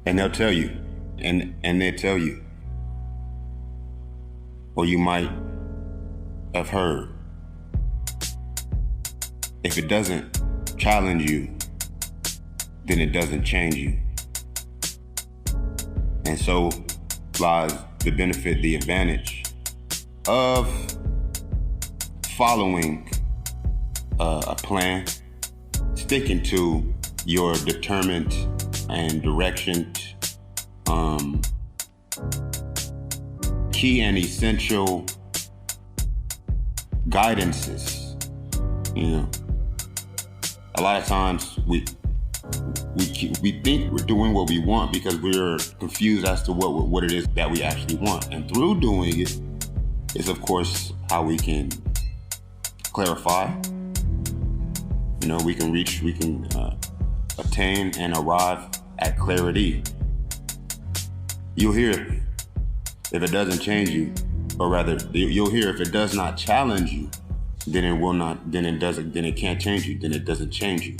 And they'll tell you, and they'll tell you, or you might have heard, if it doesn't challenge you, then it doesn't change you. And so lies the benefit, the advantage of following a plan, sticking to your determined and directioned, key and essential guidances. You know, a lot of times we think we're doing what we want because we're confused as to what it is that we actually want. And through doing it is, of course, how we can clarify. You know, we can attain and arrive at clarity. You'll hear if it doesn't change you, or rather, you'll hear if it does not challenge you, then it can't change you, then it doesn't change you.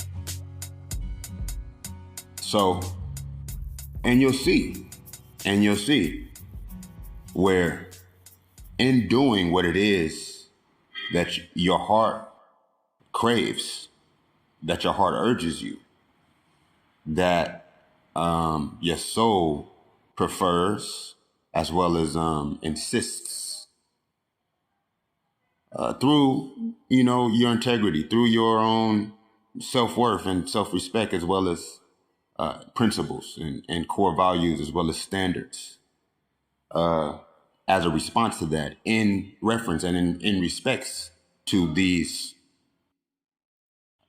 So, and you'll see where in doing what it is that your heart craves, that your heart urges you, that your soul prefers, as well as insists, through, your integrity, through your own self-worth and self-respect, as well as principles and core values, as well as standards, as a response to that, in reference and in respects to these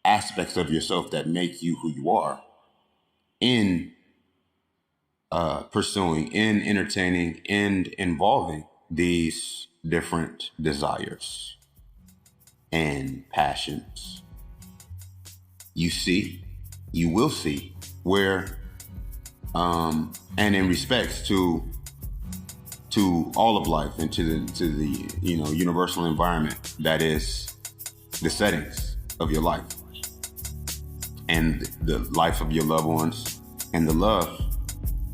aspects of yourself that make you who you are, in pursuing, in entertaining, and involving these different desires and passions. You will see where, and in respects to all of life and to the universal environment that is the settings of your life and the life of your loved ones and the love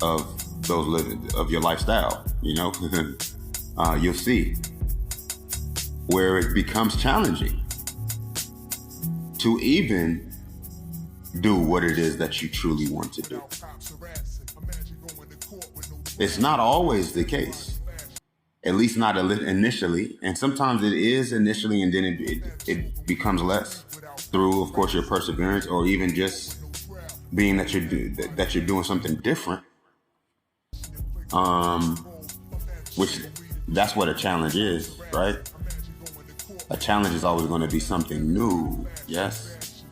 of those of your lifestyle, you'll see where it becomes challenging to even do what it is that you truly want to do. It's not always the case, at least not initially. And sometimes it is initially, and then it becomes less through, of course, your perseverance, or even just being that you're doing something different. Which that's what a challenge is, right? A challenge is always going to be something new. Yes.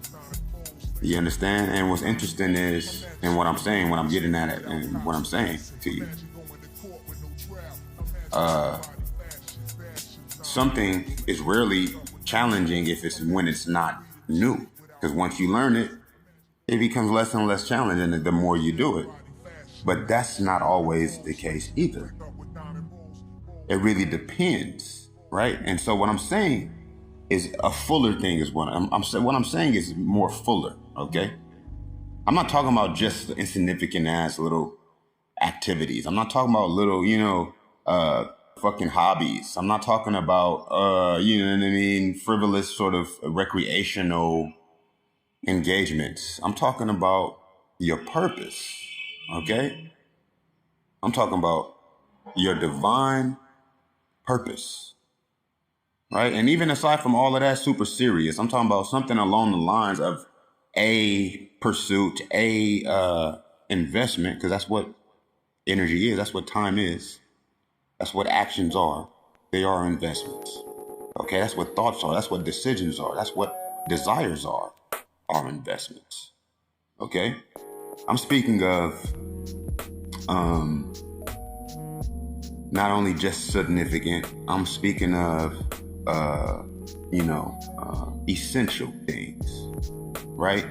You understand? And what's interesting is, and what I'm saying, what I'm getting at it, and what I'm saying to you, something is rarely challenging when it's not new. Because once you learn it, it becomes less and less challenging the more you do it. But that's not always the case either. It really depends, right? And so what I'm saying is a fuller thing is what I'm saying is more fuller, okay? I'm not talking about just insignificant ass little activities. I'm not talking about little, fucking hobbies. I'm not talking about, frivolous sort of recreational engagements. I'm talking about your purpose, okay? I'm talking about your divine purpose, right? And even aside from all of that super serious, I'm talking about something along the lines of a pursuit, a investment, because that's what energy is. That's what time is. That's what actions are. They are investments. Okay, that's what thoughts are. That's what decisions are. That's what desires are investments. Okay, I'm speaking of not only just significant. I'm speaking of essential things, right?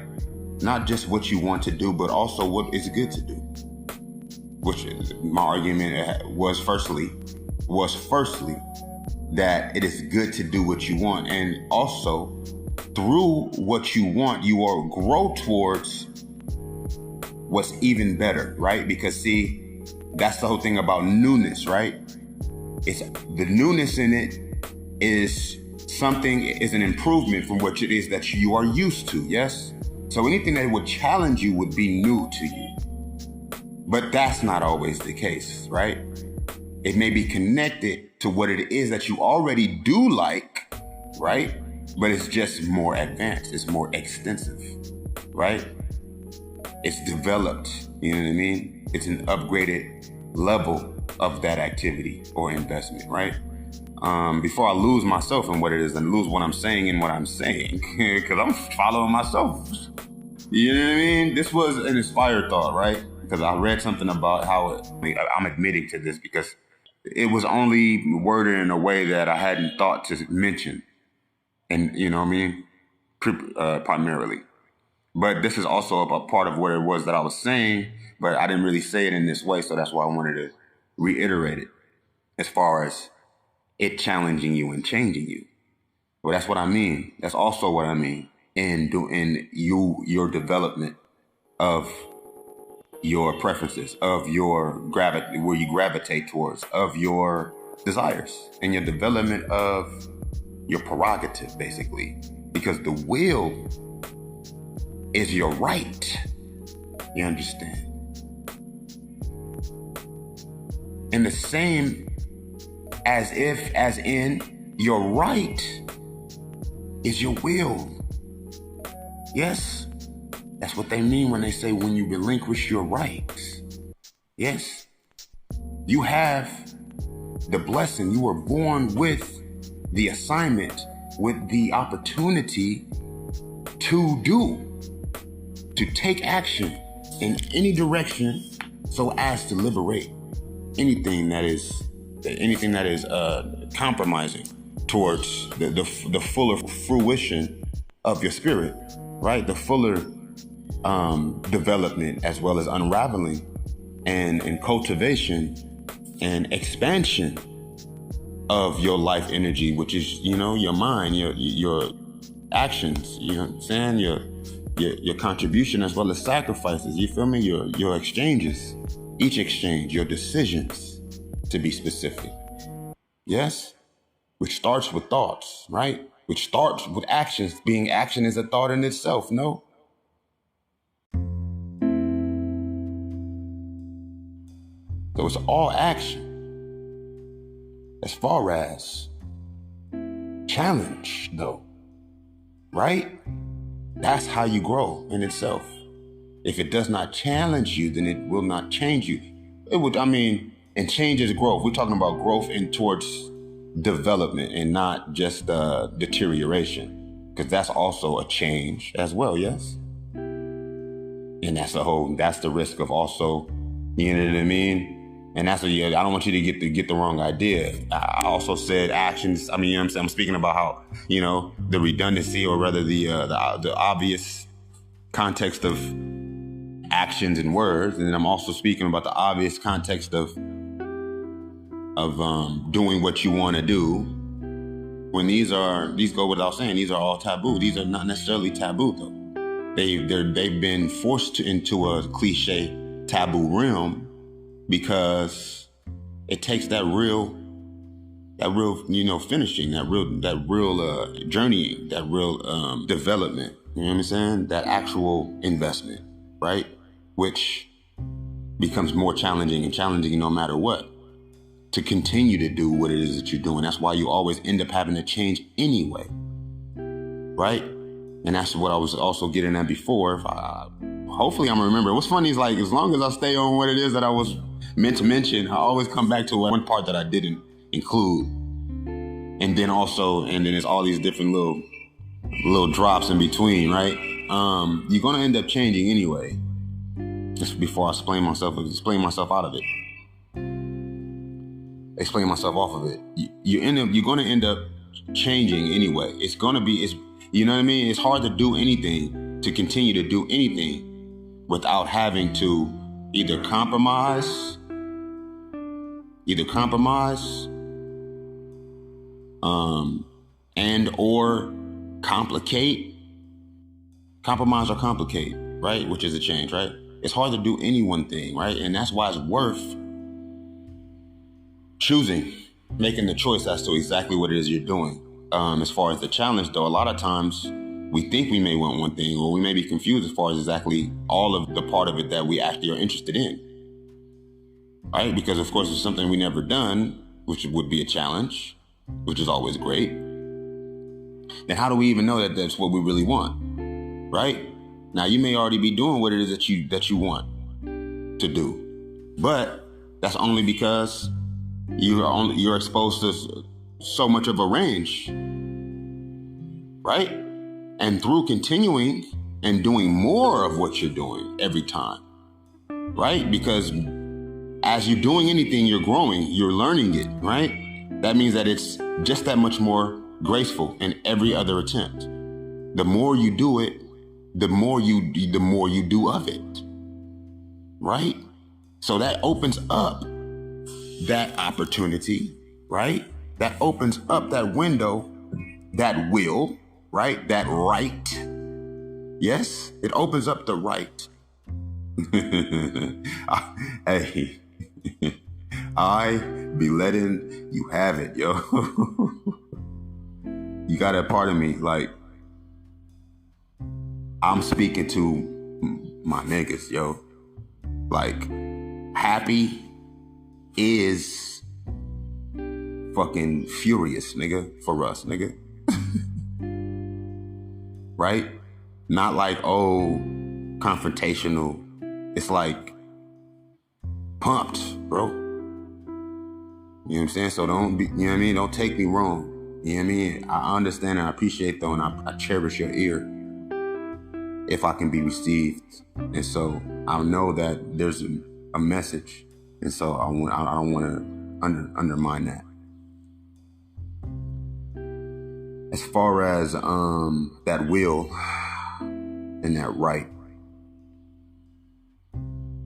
Not just what you want to do, but also what is good to do. Which my argument was firstly that it is good to do what you want, and also through what you want, you will grow towards what's even better, right? Because see, that's the whole thing about newness, right? It's the newness in it is an improvement from what it is that you are used to, yes? So anything that would challenge you would be new to you. But that's not always the case, right? It may be connected to what it is that you already do like, right? But it's just more advanced, it's more extensive, right? It's developed, you know what I mean? It's an upgraded level of that activity or investment, right? Before I lose myself in what it is and lose what I'm saying in what I'm saying, because I'm following myself. You know what I mean? This was an inspired thought, right? Because I read something about how I'm admitting to this because it was only worded in a way that I hadn't thought to mention. And, you know what I mean? Primarily. But this is also a part of what it was that I was saying, but I didn't really say it in this way. So that's why I wanted to reiterate it as far as it challenging you and changing you. Well, that's what I mean. That's also what I mean in your development of your preferences, of your where you gravitate towards, of your desires, and your development of your prerogative, basically. Because the will is your right. You understand? And the same as in your right is your will. Yes, that's what they mean when they say when you relinquish your rights. Yes, you have the blessing. You were born with the assignment, with the opportunity to take action in any direction so as to liberate anything that is compromising towards the fuller fruition of your spirit, right? The fuller development, as well as unraveling and cultivation and expansion of your life energy, which is, your mind, your actions, you know what I'm saying? Your contribution as well as sacrifices, you feel me? Your exchanges, each exchange, your decisions, to be specific. Yes? Which starts with thoughts, right? Which starts with actions. Being action is a thought in itself, no? So it's all action. As far as challenge, though, right? That's how you grow in itself. If it does not challenge you, then it will not change you. And change is growth. We're talking about growth and towards development and not just deterioration, because that's also a change as well, yes? And that's the risk of also, you know what I mean? And that's what I don't want you to get the wrong idea. I also said actions. You know what I'm saying? I'm speaking about how, the redundancy, or rather the obvious context of actions and words. And then I'm also speaking about the obvious context of doing what you want to do. When these go without saying, these are all taboo. These are not necessarily taboo though. They've been forced into a cliche taboo realm, because it takes that real, finishing, that real journeying, that real development. You know what I'm saying? That actual investment, right? Which becomes more challenging no matter what, to continue to do what it is that you're doing. That's why you always end up having to change anyway, right? And that's what I was also getting at before. Hopefully I'm gonna remember. What's funny is, like, as long as I stay on what it is that I was meant to mention, I always come back to one part that I didn't include. And then there's all these different little drops in between, right? You're gonna end up changing anyway. Just before I explain myself out of it. Explain myself off of it. You're gonna end up changing anyway. It's you know what I mean? It's hard to do anything, to continue to do anything without having to either compromise, and or complicate. Compromise or complicate, right? Which is a change, right? It's hard to do any one thing, right? And that's why it's worth choosing, making the choice as to exactly what it is you're doing. As far as the challenge, though, a lot of times we think we may want one thing, or we may be confused as far as exactly all of the part of it that we actually are interested in, right? Because, of course, it's something we never done, which would be a challenge, which is always great. Then how do we even know that that's what we really want, right? Now, you may already be doing what it is that you want to do, but that's only because you're exposed to so much of a range, right? And through continuing and doing more of what you're doing every time, right? Because as you're doing anything, you're growing, you're learning it, right? That means that it's just that much more graceful in every other attempt. The more you do it, the more you do of it, right? So that opens up that opportunity, right? That opens up that window, that will, right? That right. Yes, it opens up the right. Hey, I be letting you have it, yo. You got a part of me, like, I'm speaking to my niggas, yo. Like, happy is fucking furious, nigga, for us, nigga. Right? Not like, oh, confrontational. It's like pumped, bro. You know what I'm saying? So don't be, you know what I mean? Don't take me wrong. You know what I mean? I understand and I appreciate, though, and I cherish your ear if I can be received. And so I know that there's a message. And so I don't want to undermine that. As far as that will and that right,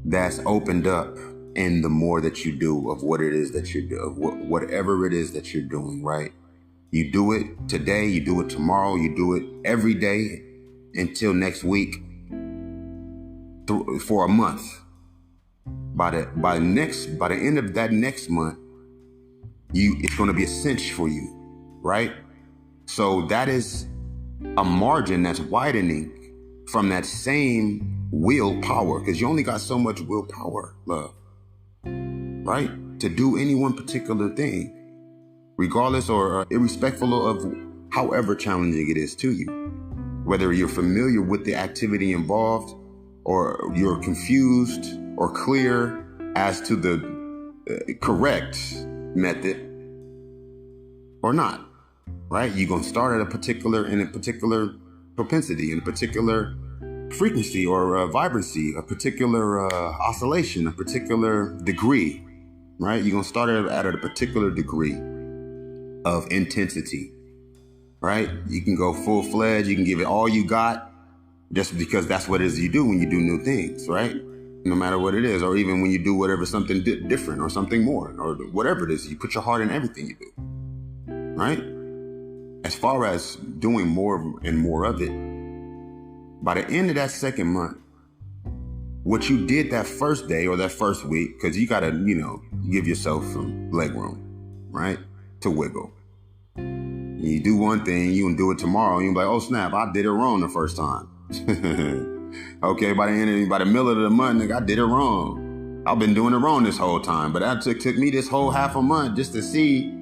that's opened up in the more that you do of what it is that you do, of whatever it is that you're doing, right? You do it today, you do it tomorrow, you do it every day until next week, for a month. By the end of that next month, it's going to be a cinch for you, right? So that is a margin that's widening from that same willpower, because you only got so much willpower, love, right? To do any one particular thing, regardless or irrespectful of however challenging it is to you. Whether you're familiar with the activity involved, or you're confused or clear as to the correct method or not, right? You're going to start at a particular propensity, in a particular frequency or vibrancy, a particular oscillation, a particular degree, right? You're going to start at a particular degree of intensity, right? You can go full-fledged, you can give it all you got, just because that's what it is you do when you do new things, right? No matter what it is, or even when you do whatever, something different or something more, or whatever it is, you put your heart in everything you do, right? As far as doing more and more of it, by the end of that second month, what you did that first day or that first week, because you got to, give yourself some leg room, right? To wiggle. You do one thing, you can do it tomorrow, and you're like, oh snap, I did it wrong the first time. Okay, by the middle of the month, nigga, I did it wrong. I've been doing it wrong this whole time, but that took me this whole half a month just to see, you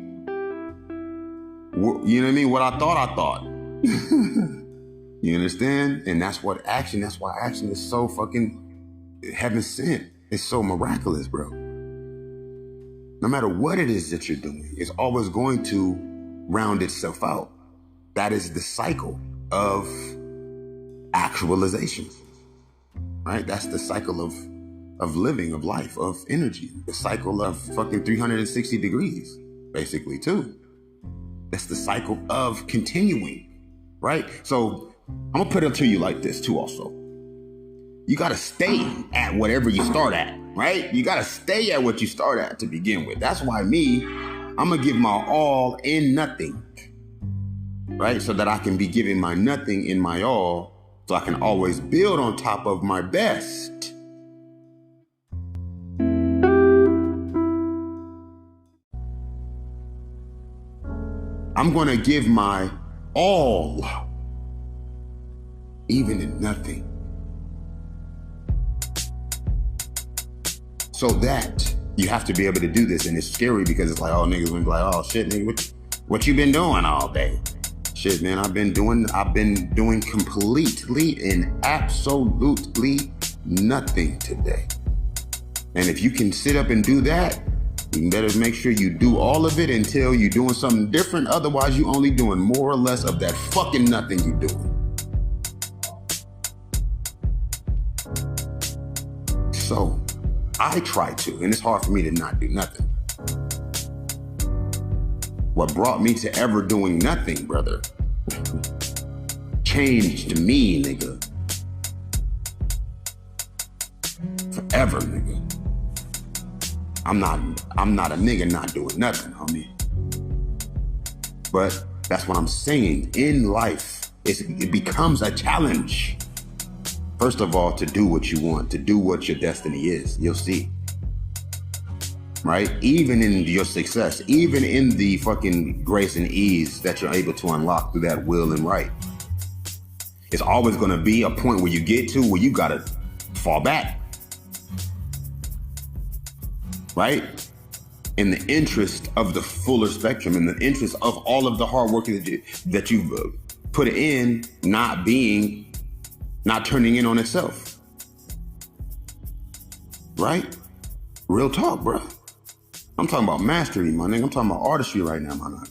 know what I mean, what I thought. You understand? And that's why action is so fucking heaven sent. It's so miraculous, bro. No matter what it is that you're doing, it's always going to round itself out. That is the cycle of actualization, right? That's the cycle of living, of life, of energy. The cycle of fucking 360 degrees, basically, too. That's the cycle of continuing, right? So I'm gonna put it to you like this, too, also. You gotta stay at whatever you start at, right? You gotta stay at what you start at to begin with. That's why I'm gonna give my all in nothing, right? So that I can be giving my nothing in my all, so I can always build on top of my best I'm going to give my all, even in nothing. So that you have to be able to do this. And it's scary because it's like, oh, niggas will be like, oh shit, nigga, what you been doing all day? Shit, man, I've been doing completely and absolutely nothing today. And if you can sit up and do that, you better make sure you do all of it until you're doing something different. Otherwise, you only doing more or less of that fucking nothing you doing. So I try to, and it's hard for me to not do nothing. What brought me to ever doing nothing, brother, changed me, nigga. Forever, nigga. I'm not a nigga not doing nothing, homie. But that's what I'm saying. In life, it becomes a challenge. First of all, to do what you want, to do what your destiny is. You'll see. Right? Even in your success, even in the fucking grace and ease that you're able to unlock through that will and right. It's always going to be a point where you get to where you got to fall back. Right? In the interest of the fuller spectrum, in the interest of all of the hard work that you've put in, not turning in on itself. Right? Real talk, bro. I'm talking about mastery, my nigga. I'm talking about artistry right now, my nigga.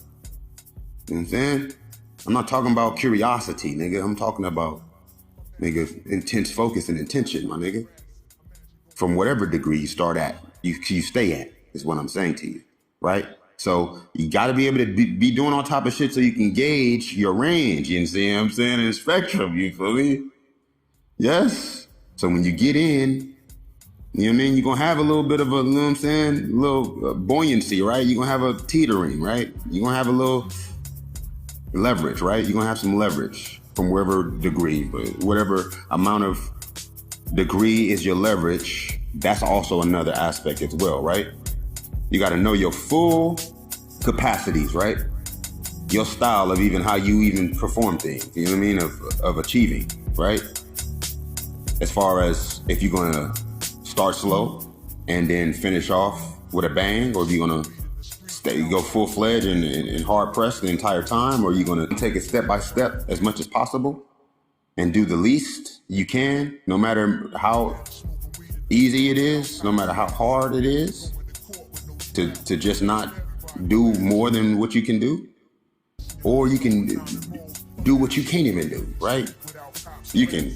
You know what I'm saying? I'm not talking about curiosity, nigga. I'm talking about, nigga, intense focus and intention, my nigga. From whatever degree you start at, you stay at, is what I'm saying to you, right? So you got to be able to be doing all type of shit so you can gauge your range, you see what I'm saying, in the spectrum, you feel me? Yes? So when you get in, you know what I mean? You're going to have a little bit of a, you know what I'm saying, a little buoyancy, right? You're going to have a teetering, right? You're going to have a little leverage, right? You're going to have some leverage from whatever degree, but whatever amount of degree is your leverage, that's also another aspect as well, right? You got to know your full capacities, right? Your style of even how you even perform things, you know what I mean? Of achieving, right? As far as if you're going to start slow and then finish off with a bang, or if you're gonna go full-fledged and hard-pressed the entire time, or you're gonna take it step by step as much as possible and do the least you can, no matter how easy it is, no matter how hard it is, to just not do more than what you can do, or you can do what you can't even do, right? You can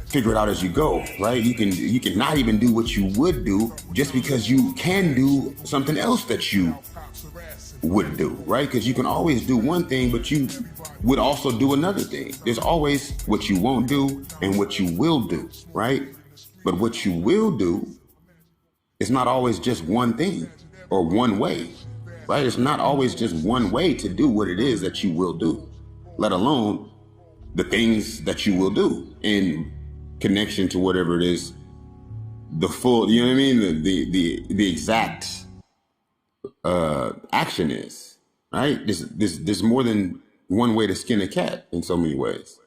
figure it out as you go, right? You can not even do what you would do just because you can do something else that you would do, right? Because you can always do one thing, but you would also do another thing. There's always what you won't do and what you will do, right? But what you will do is not always just one thing or one way, right? It's not always just one way to do what it is that you will do, let alone the things that you will do in connection to whatever it is, the full, you know what I mean? The exact action is, right? There's more than one way to skin a cat in so many ways,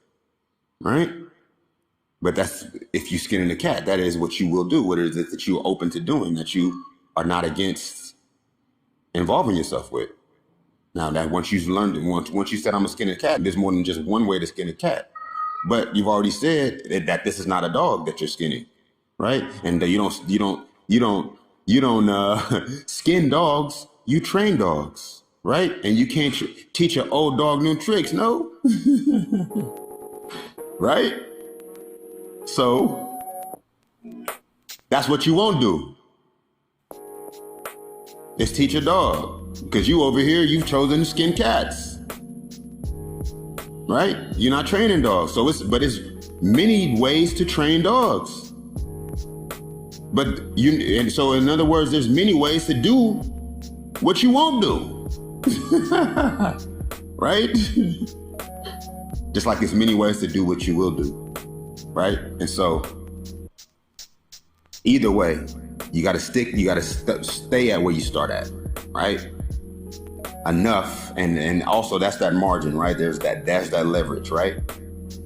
right? But that's, if you skin a cat, that is what you will do. What is it that you're open to doing, that you are not against involving yourself with? Now that once you've learned it, once you said I'm gonna skin a cat, there's more than just one way to skin a cat. But you've already said that this is not a dog that you're skinning, right? And you don't skin dogs. You train dogs, right? And you can't teach an old dog new tricks, no? Right? So that's what you won't do. Is teach a dog, because you over here, you've chosen to skin cats. Right? You're not training dogs. But it's many ways to train dogs. And so in other words, there's many ways to do what you won't do. Right? Just like there's many ways to do what you will do. Right? And so either way, you got to stay at where you start at. Right? enough, and also that's that margin, right? There's that leverage, right?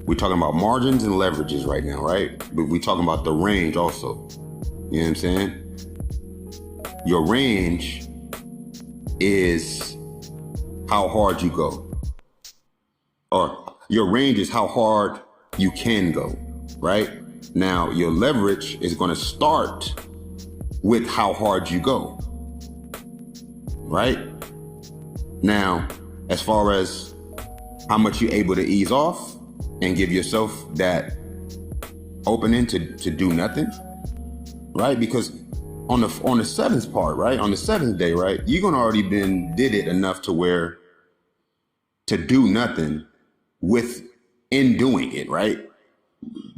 We're talking about margins and leverages right now, right? But we're talking about the range also. You know what I'm saying? Your range is how hard you go. Or your range is how hard you can go, right? Now, your leverage is going to start with how hard you go, right? Now, as far as how much you're able to ease off and give yourself that opening to do nothing, right? Because on the seventh part, right? On the seventh day, right? You're going to already did it enough to where to do nothing in doing it, right?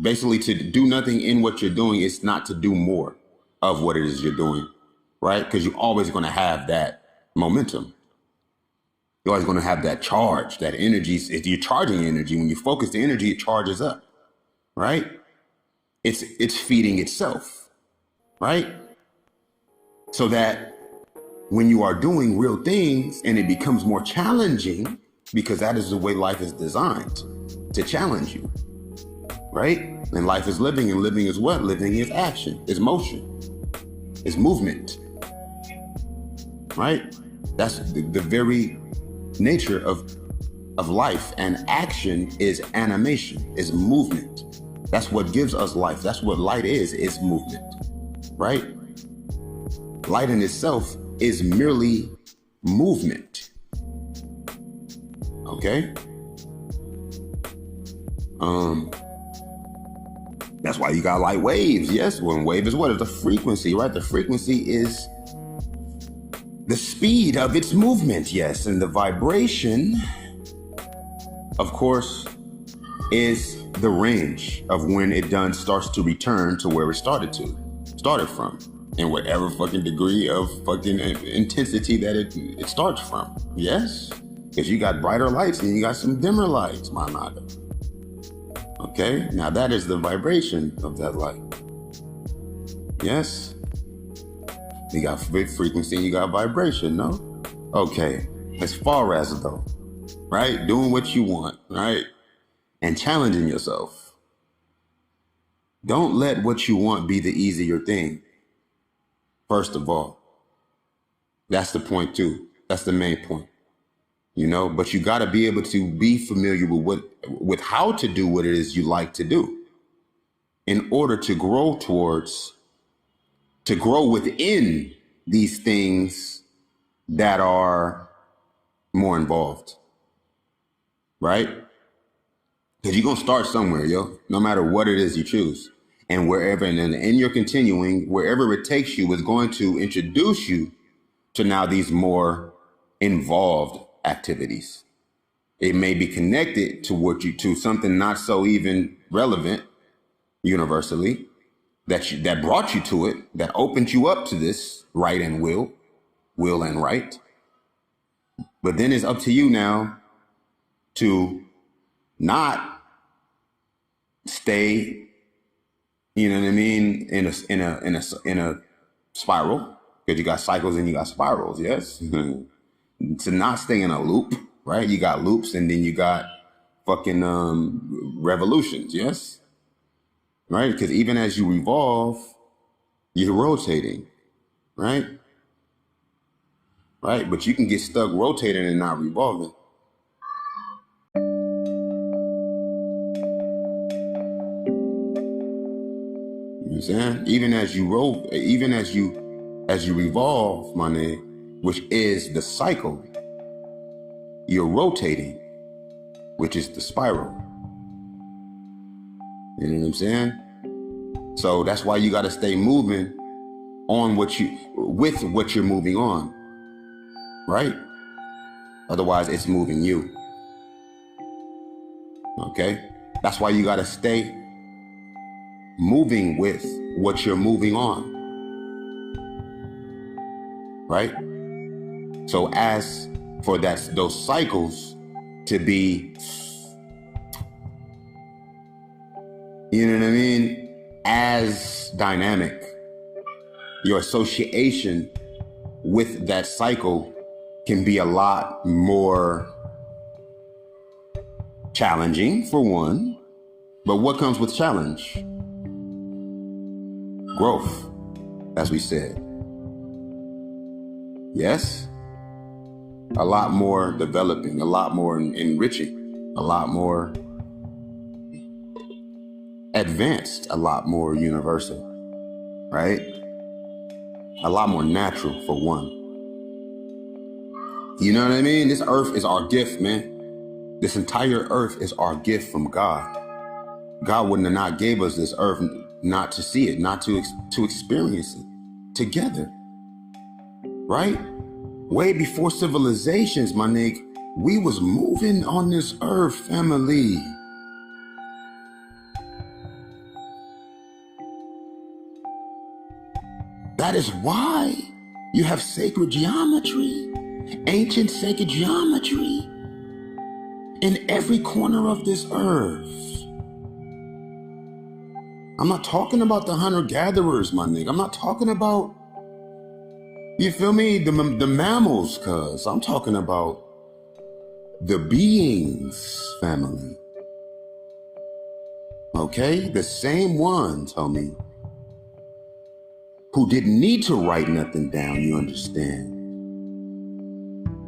Basically, to do nothing in what you're doing is not to do more of what it is you're doing, right? Because you're always going to have that momentum. You're always going to have that charge, that energy. If you're charging energy, when you focus the energy, it charges up, right? It's feeding itself, right? So that when you are doing real things and it becomes more challenging, because that is the way life is designed, to challenge you, right? And life is living, and living is what? Living is action, is motion, is movement, right? That's the very nature of life. And action is animation, is movement. That's what gives us life. That's what light is movement, right? Light in itself is merely movement. Okay? That's why you got light waves. Yes, one wave is what? It's a frequency, right? The frequency is the speed of its movement, yes. And the vibration, of course, is the range of when it starts to return to where it started from. In whatever fucking degree of fucking intensity that it starts from. Yes? Because you got brighter lights and you got some dimmer lights, my nigga. Okay? Now that is the vibration of that light. Yes? You got frequency and you got vibration, no? Okay. As far as though, right? Doing what you want, right? And challenging yourself. Don't let what you want be the easier thing. First of all, that's the point too. That's the main point, you know, but you got to be able to be familiar with how to do what it is you like to do in order to grow within these things that are more involved, right? Because you're going to start somewhere, yo, no matter what it is you choose. And wherever, and in your continuing, wherever it takes you is going to introduce you to now these more involved activities. It may be connected to something not so even relevant universally that brought you to it, that opened you up to this right and will and right. But then it's up to you now to not stay, you know what I mean, in a spiral, because you got cycles and you got spirals, yes? To not stay in a loop, right? You got loops and then you got fucking revolutions, yes? Right? Because even as you revolve, you're rotating, right? Right? But you can get stuck rotating and not revolving. You know what I'm saying? Even as you revolve, my nigga, which is the cycle, you're rotating, which is the spiral. You know what I'm saying? So that's why you got to stay moving on with what you're moving on, right? Otherwise, it's moving you. Okay? That's why you got to stay moving with what you're moving on, right? So as for those cycles to be, you know what I mean, as dynamic, your association with that cycle can be a lot more challenging, for one. But what comes with challenge? Growth, as we said. Yes? A lot more developing, a lot more enriching, a lot more advanced, a lot more universal, right? A lot more natural, for one. You know what I mean? This earth is our gift, man. This entire earth is our gift from God. God wouldn't have not gave us this earth not to see it, not to experience it together, right? Way before civilizations, my nigga, we was moving on this earth, family. That is why you have sacred geometry, ancient sacred geometry in every corner of this earth. I'm not talking about the hunter-gatherers, my nigga. I'm not talking about, you feel me, the mammals, cuz. I'm talking about the beings, family. Okay? The same ones, homie, who didn't need to write nothing down, you understand?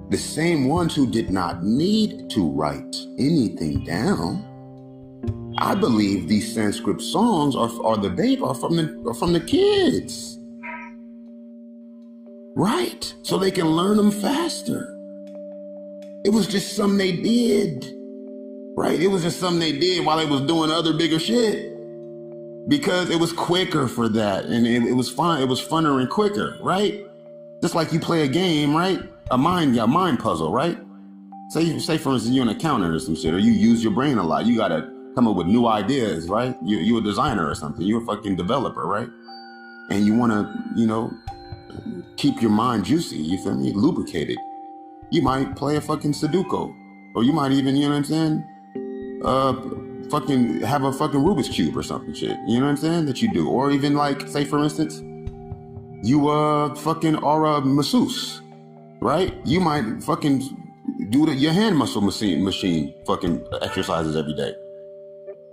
The same ones who did not need to write anything down. I believe these Sanskrit songs are from the kids, right? So they can learn them faster. It was just something they did, right? It was just something they did while they was doing other bigger shit, because it was quicker for that, and it was fun. It was funner and quicker, right? Just like you play a game, right? A mind puzzle, right? Say for instance, you're an accountant or some shit, or you use your brain a lot. You gotta come up with new ideas, right? You're a designer or something. You're a fucking developer, right? And you want to, keep your mind juicy. You feel me? Lubricated. You might play a fucking Sudoku, or you might even, you know what I'm saying? Fucking have a fucking Rubik's Cube or something shit. You know what I'm saying? That you do. Or even like, say for instance, you fucking are a masseuse, right? You might fucking do your hand muscle machine fucking exercises every day.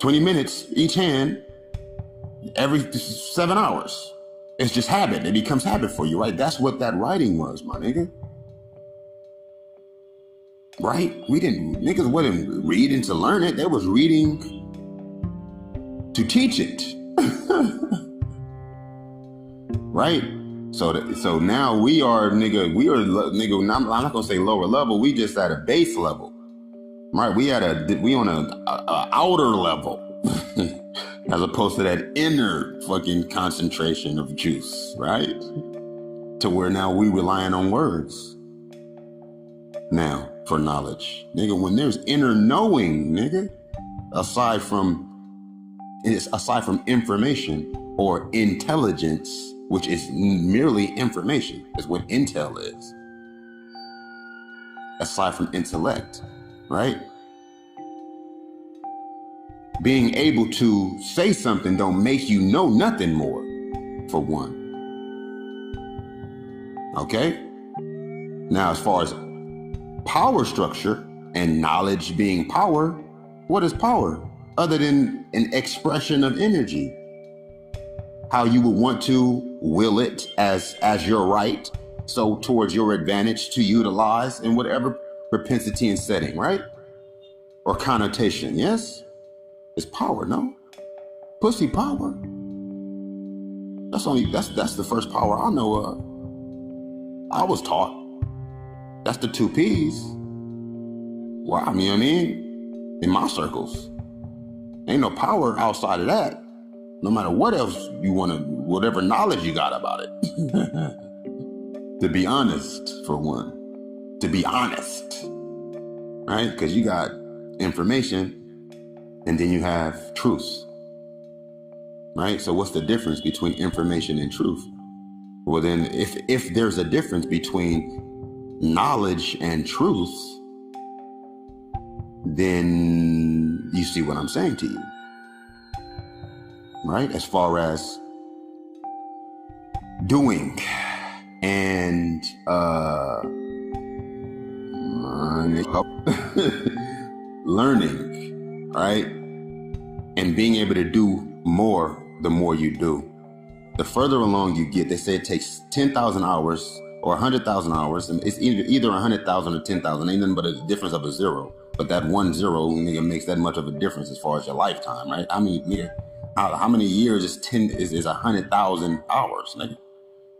20 minutes each hand, every 7 hours. It's just habit. It becomes habit for you, right? That's what that writing was, my nigga. Right? Niggas wasn't reading to learn it. They was reading to teach it. Right? So now we are, nigga, I'm not gonna say lower level. We just at a base level. Right? We on a outer level. As opposed to that inner fucking concentration of juice, right? To where now we relying on words now for knowledge. Nigga, when there's inner knowing, nigga, aside from information or intelligence, which is merely information, is what intel is. Aside from intellect, right? Being able to say something don't make you know nothing more, for one. Okay? Now, as far as power structure and knowledge being power, what is power? Other than an expression of energy. How you would want to will it as your right, so towards your advantage to utilize in whatever propensity and setting, right? Or connotation, yes? It's power, no? Pussy power. That's the first power I know of. I was taught. That's the 2 P's. Wow, you know what I mean? In my circles. Ain't no power outside of that. No matter what else you want to, whatever knowledge you got about it. To be honest, for one. To be honest. Right? Because you got information, and then you have truth, right? So what's the difference between information and truth? Well, then if there's a difference between knowledge and truth, then you see what I'm saying to you, right? As far as doing and learning, right? And being able to do more the more you do. The further along you get, they say it takes 10,000 hours or 100,000 hours. It's either 100,000 or 10,000. Ain't nothing but a difference of a zero. But that 1 0, nigga, makes that much of a difference as far as your lifetime, right? I mean, nigga, how many years is 100,000 hours, nigga?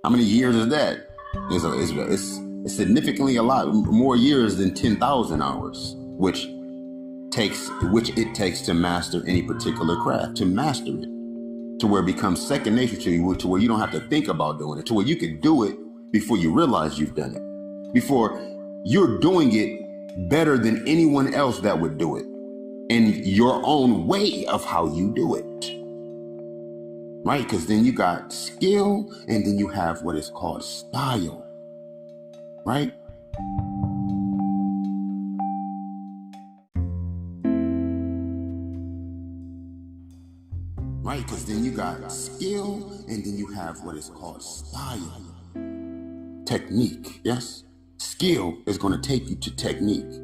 How many years is that? It's significantly a lot more years than 10,000 hours, which it takes to master any particular craft, to master it, to where it becomes second nature to you, to where you don't have to think about doing it, to where you can do it before you realize you've done it, before you're doing it better than anyone else that would do it, in your own way of how you do it, right? Because then you got skill, and then you have what is called style, right? Right, because then you got skill, and then you have what is called style. Technique, yes? Skill is going to take you to technique,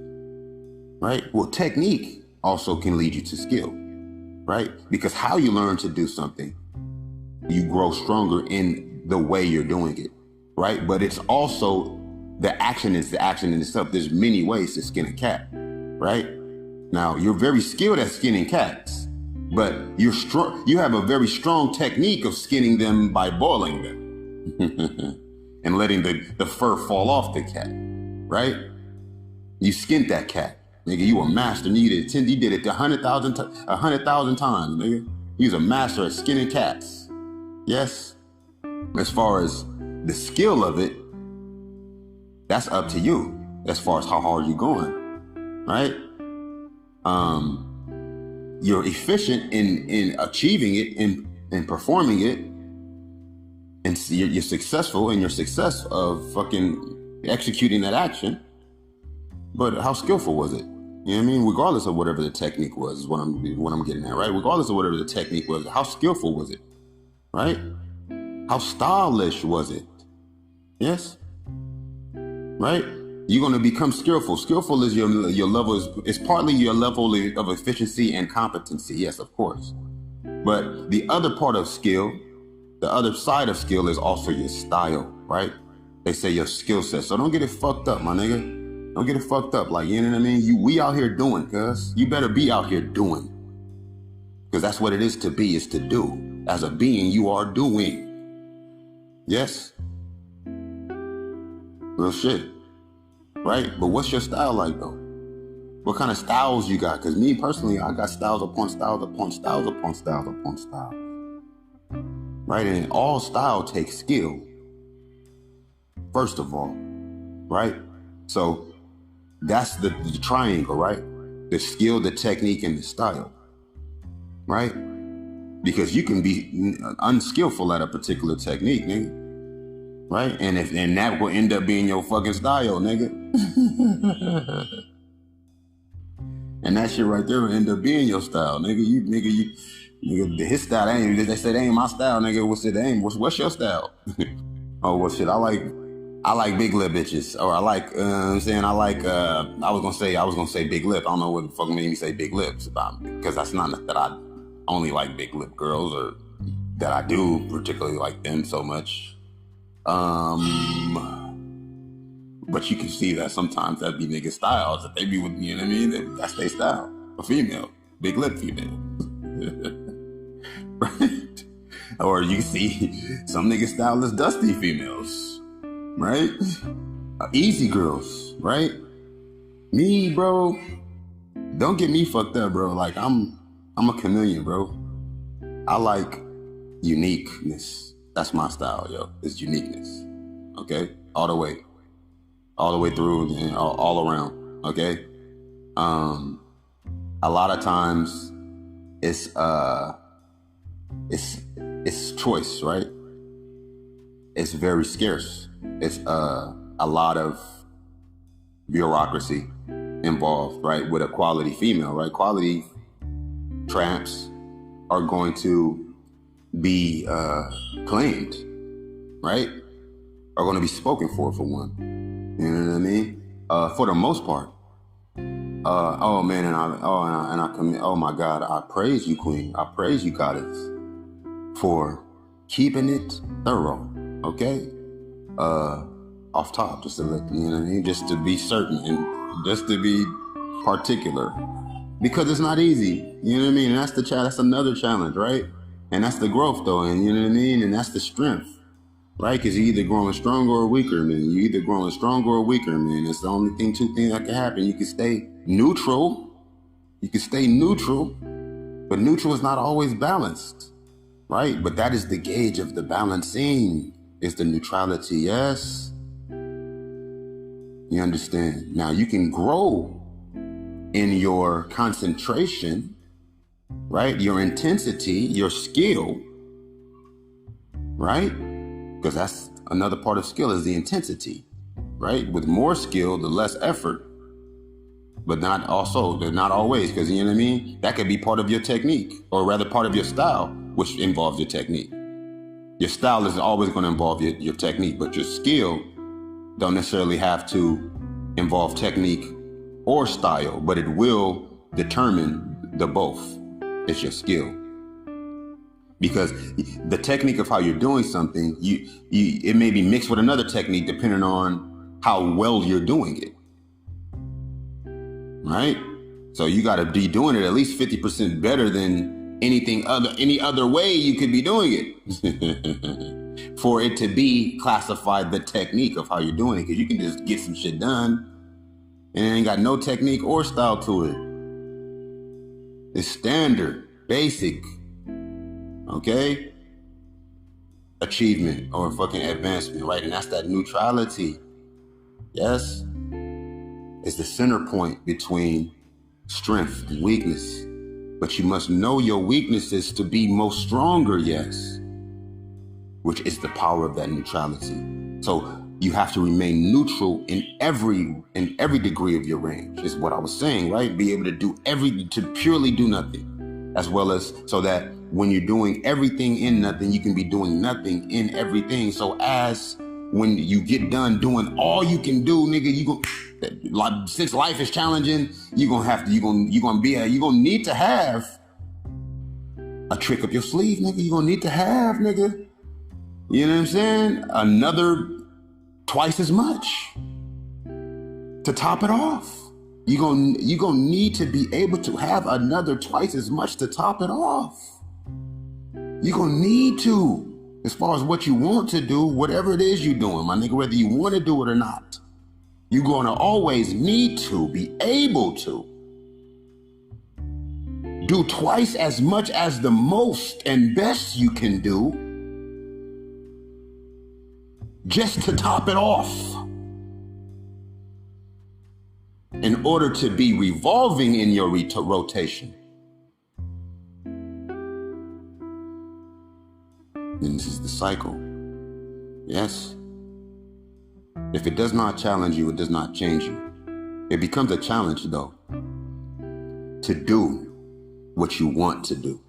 right? Well, technique also can lead you to skill, right? Because how you learn to do something, you grow stronger in the way you're doing it, right? But it's also, the action is the action in itself. There's many ways to skin a cat, right? Now, you're very skilled at skinning cats, but you have a very strong technique of skinning them by boiling them and letting the fur fall off the cat, right? You skinned that cat, nigga. You a master. You did it 100,000 times, nigga. You was a master at skinning cats. Yes. As far as the skill of it, that's up to you. As far as how hard you're going, right? You're efficient in achieving it, in performing it, and you're successful in your success of fucking executing that action. But how skillful was it? You know what I mean? Regardless of whatever the technique was, is what I'm getting at, right? Regardless of whatever the technique was, how skillful was it, right? How stylish was it? Yes, right? You're going to become skillful. Skillful is your level, it's partly your level of efficiency and competency. Yes, of course. But the other part of skill, the other side of skill is also your style, right? They say your skill set. So don't get it fucked up, my nigga. Don't get it fucked up. Like, you know what I mean? We out here doing, cuz. You better be out here doing. Because that's what it is to be, is to do. As a being, you are doing. Yes? Real shit. Right? But what's your style like, though? What kind of styles you got? Because me personally, I got styles upon styles upon styles upon styles upon styles. Right? And all style takes skill. First of all. Right? So that's the triangle, right? The skill, the technique, and the style. Right? Because you can be unskillful at a particular technique, nigga. Right? And that will end up being your fucking style, nigga. And that shit right there will end up being your style, nigga. Nigga, his style ain't. They say that ain't my style, nigga. What's it? What's your style? Oh, well, shit. I like big lip bitches, or I like. I'm saying I like. I was gonna say big lip. I don't know what the fuck made me say big lips about, because that's not that I only like big lip girls, or that I do particularly like them so much. But you can see that sometimes that be nigga styles that they be with, you know what I mean? That's their style. A female, big lip female. Right? Or you can see some nigga style is dusty females, right? Easy girls, right? Me, bro, don't get me fucked up, bro. Like I'm a chameleon, bro. I like uniqueness. That's my style, yo. It's uniqueness. Okay? All the way through and all around. Okay? A lot of times it's choice, right? It's very scarce. It's a lot of bureaucracy involved, right? With a quality female, right? Quality tramps are going to be claimed, right? Are going to be spoken for one. You know what I mean? for the most part. Oh man, oh my God, I praise you, Queen. I praise you, Goddess, for keeping it thorough. Okay, off top, just to let you know what I mean, just to be certain and just to be particular, because it's not easy. You know what I mean? And that's that's another challenge, right? And that's the growth, though, and you know what I mean. And that's the strength, right? Because you're either growing stronger or weaker, man. You're either growing stronger or weaker, man. It's the only thing, two things that can happen. You can stay neutral. You can stay neutral, but neutral is not always balanced, right? But that is the gauge of the balancing, is the neutrality, yes? You understand? Now, you can grow in your concentration, right? Your intensity, your skill, right? Because that's another part of skill, is the intensity, right? With more skill, the less effort, but not always, because you know what I mean? That could be part of your technique, or rather part of your style, which involves your technique. Your style is always going to involve your technique, but your skill don't necessarily have to involve technique or style, but it will determine the both. It's your skill. Because the technique of how you're doing something, it may be mixed with another technique depending on how well you're doing it. Right? So you got to be doing it at least 50% better than any other way you could be doing it for it to be classified the technique of how you're doing it. Because you can just get some shit done and it ain't got no technique or style to it. It's standard, basic, okay? Achievement or fucking advancement, right? And that's that neutrality. Yes? It's the center point between strength and weakness. But you must know your weaknesses to be most stronger, yes, which is the power of that neutrality. So you have to remain neutral in every degree of your range, is what I was saying, right? Be able to to purely do nothing, as well as so that when you're doing everything in nothing, you can be doing nothing in everything. So as when you get done doing all you can do, nigga, since life is challenging, you're gonna need to have a trick up your sleeve, nigga. You're gonna need to have, nigga. You know what I'm saying? Another twice as much to top it off. You're gonna need to be able to have another twice as much to top it off. You're gonna need to, as far as what you want to do, whatever it is you're doing, my nigga, whether you want to do it or not. You're going to always need to be able to do twice as much as the most and best you can do just to top it off in order to be revolving in your rotation. And this is the cycle. Yes. If it does not challenge you, it does not change you. It becomes a challenge, though, to do what you want to do.